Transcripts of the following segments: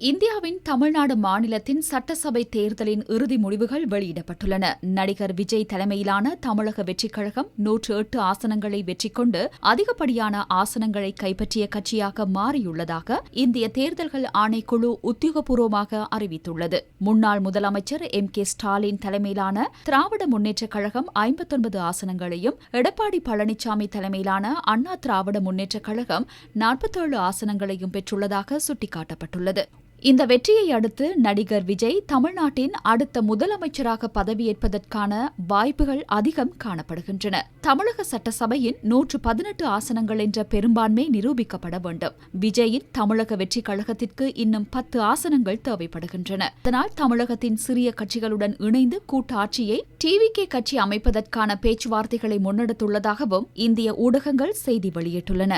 இந்தியாவின் தமிழ்நாடு மாநிலத்தின் சட்டசபை தேர்தலின் இறுதி முடிவுகள் வெளியிடப்பட்டுள்ளன. நடிகர் விஜய் தலைமையிலான தமிழக வெற்றிக் கழகம் 108 ஆசனங்களை வெற்றி கொண்டு அதிகப்படியான ஆசனங்களை கைப்பற்றிய கட்சியாக மாறியுள்ளதாக இந்திய தேர்தல்கள் ஆணைக்குழு உத்தியோகபூர்வமாக அறிவித்துள்ளது. முன்னாள் முதலமைச்சர் கே ஸ்டாலின் தலைமையிலான திராவிட முன்னேற்றக் கழகம் 59 ஆசனங்களையும், எடப்பாடி பழனிசாமி தலைமையிலான அண்ணா திராவிட முன்னேற்றக் கழகம் 47 ஆசனங்களையும் பெற்றுள்ளதாக சுட்டிக்காட்டப்பட்டுள்ளது. இந்த வெற்றியை அடுத்து நடிகர் விஜய் தமிழ்நாட்டின் அடுத்த முதலமைச்சராக பதவியேற்பதற்கான வாய்ப்புகள் அதிகம் காணப்படுகின்றன. தமிழக சட்டசபையின் 118 ஆசனங்கள் என்ற பெரும்பான்மை நிரூபிக்கப்பட வேண்டும். விஜயின் தமிழக வெற்றிக் கழகத்திற்கு இன்னும் 10 ஆசனங்கள் தேவைப்படுகின்றன. இதனால் தமிழகத்தின் சிறிய கட்சிகளுடன் இணைந்து கூட்டாட்சியை டிவிகே கட்சி அமைப்பதற்கான பேச்சுவார்த்தைகளை முன்னெடுத்துள்ளதாகவும் இந்திய ஊடகங்கள் செய்தி வெளியிட்டுள்ளன.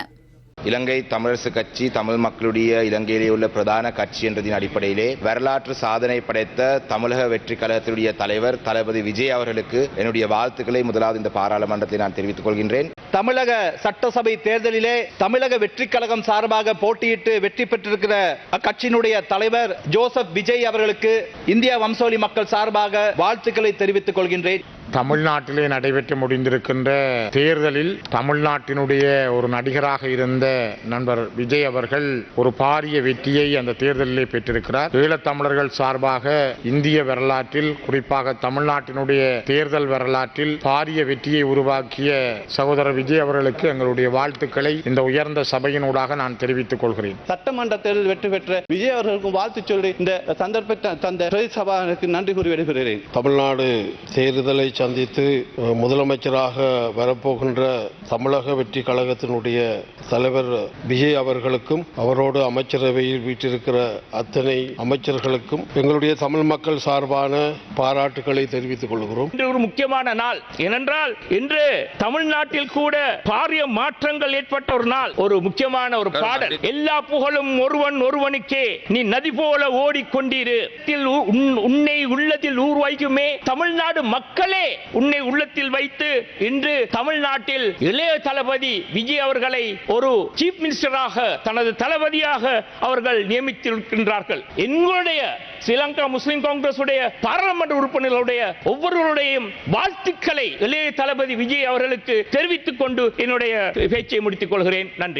இலங்கை தமிழரசு கட்சி தமிழ் மக்களுடைய இலங்கையிலே உள்ள பிரதான கட்சி என்றதின் அடிப்படையிலே வரலாற்று சாதனை படைத்த தமிழக வெற்றி கழகத்தினுடைய தலைவர் தளபதி விஜய் அவர்களுக்கு என்னுடைய வாழ்த்துக்களை முதலாவது இந்த பாராளுமன்றத்தில் நான் தெரிவித்துக் கொள்கின்றேன். தமிழக சட்டசபை தேர்தலிலே தமிழக வெற்றி கழகம் சார்பாக போட்டியிட்டு வெற்றி பெற்றிருக்கிற அக்கட்சியினுடைய தலைவர் ஜோசப் விஜய் அவர்களுக்கு இந்திய வம்சாவளி மக்கள் சார்பாக வாழ்த்துக்களை தெரிவித்துக் கொள்கின்றேன். தமிழ்நாட்டிலே நடைபெற்று முடிந்திருக்கின்ற தேர்தலில் தமிழ்நாட்டினுடைய ஒரு நடிகராக இருந்த நண்பர் விஜய் அவர்கள் ஒரு பாரிய வெற்றியை அந்த தேர்தலிலே பெற்றிருக்கிறார். ஈழத்தமிழர்கள் சார்பாக இந்திய வரலாற்றில், குறிப்பாக தமிழ்நாட்டினுடைய தேர்தல் வரலாற்றில் பாரிய வெற்றியை உருவாக்கிய சகோதரர் விஜய் அவர்களுக்கு எங்களுடைய வாழ்த்துக்களை இந்த உயர்ந்த சபையினூடாக நான் தெரிவித்துக் கொள்கிறேன். சட்டமன்ற தேர்தல் வெற்றி பெற்ற விஜய் அவர்களுக்கும் வாழ்த்து சொல்லி இந்த சந்தர்ப்பத்தை தந்த சபாவுக்கு நன்றி கூறி விடைபெறுகிறேன். தமிழ்நாடு தேர்தலை சந்தித்து முதலமைச்சராக வரப்போகின்ற தமிழக வெற்றி கழகத்தினுடைய தலைவர் விஜய் அவர்களுக்கும் அவரோடு அமைச்சரவையில் வீட்டிருக்கிற அத்தனை அமைச்சர்களுக்கும் எங்களுடைய தமிழ் மக்கள் சார்பான பாராட்டுகளை தெரிவித்துக் கொள்கிறோம். இன்று ஒரு முக்கியமான நாள். ஏனென்றால் இன்று தமிழ்நாட்டில் கூட பாரிய மாற்றங்கள் ஏற்பட்ட ஒரு நாள். ஒரு முக்கியமான ஒரு பாடல், எல்லா புகழும் ஒருவனுக்கே, நீ நதி போல ஓடிக்கொண்டிரு, உன்னை உள்ளத்தில் ஊர்வாய்க்குமே, தமிழ்நாடு மக்களே உன்னை உள்ளத்தில் வைத்து இன்று தமிழ்நாட்டில் இளைய தளபதி விஜய் அவர்களை ஒரு சீஃப் மினிஸ்டராக, தனது தளபதியாக அவர்கள் நியமித்திருக்கின்றார்கள். எங்களுடைய ஸ்ரீலங்கா முஸ்லிம் காங்கிரஸ் உடைய பாராளுமன்ற உறுப்பினர்களுடைய ஒவ்வொருவருடைய வாழ்த்துக்களை இளைய தளபதி விஜய் அவர்களுக்கு தெரிவித்துக் கொண்டு என்னுடைய பேச்சை முடித்துக் கொள்கிறேன். நன்றி.